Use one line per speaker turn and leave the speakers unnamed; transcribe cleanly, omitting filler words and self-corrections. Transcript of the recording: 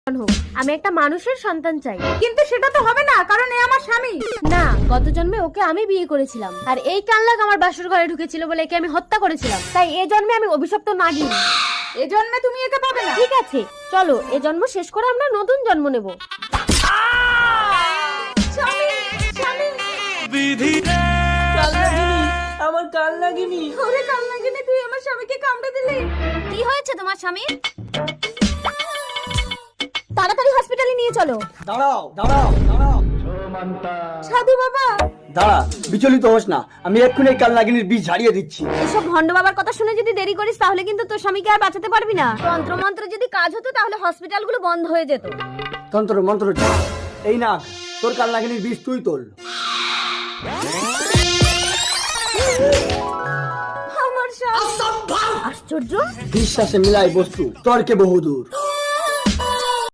হোক, আমি একটা মানুষের সন্তান চাই।
কিন্তু সেটা তো হবে না, কারণ এ আমার স্বামী।
না, গত জন্মে ওকে আমি বিয়ে করেছিলাম, আর এই কানলাগ আমার বাসর ঘরে ঢুকেছিল বলে একে আমি হত্যা করেছিলাম। তাই এই জন্মে আমি অভিশপ্ত নাগিন।
এ জন্মে তুমি একে পাবে না।
ঠিক আছে, চলো এ জন্ম শেষ করে আমরা নতুন জন্ম নেব।
আমার কাল লাগেনি।
ওরে কাল লাগেনি, তুই আমার স্বামীকে কামড়ে দিলি।
কি হয়েছে তোমার স্বামীর? তাড়াতাড়ি হসপিটালে নিয়ে চলো।
দাঁড়াও দাঁড়াও দাঁড়াও,
সাধু বাবা,
দাঁড়া, বিচলিত হোস না, আমি এক্ষুনি এই কাল নাগিনীর বীজ ঝাড়িয়ে দিচ্ছি।
এসব ভণ্ড বাবার কথা শুনে যদি দেরি করিস তাহলে কিন্তু তোর স্বামীকে আর বাঁচাতে পারবি না। তন্ত্র মন্ত্র যদি কাজ হতো তাহলে হসপিটালগুলো বন্ধ হয়ে যেত।
তন্ত্র মন্ত্র যা। এই না, তোর কাল নাগিনীর বীজ তুই তোল।
আমার স্বামী।
আশ্চর্য,
বিশ্বাসে মিলাই বস্তু, তর্কে বহুদূর।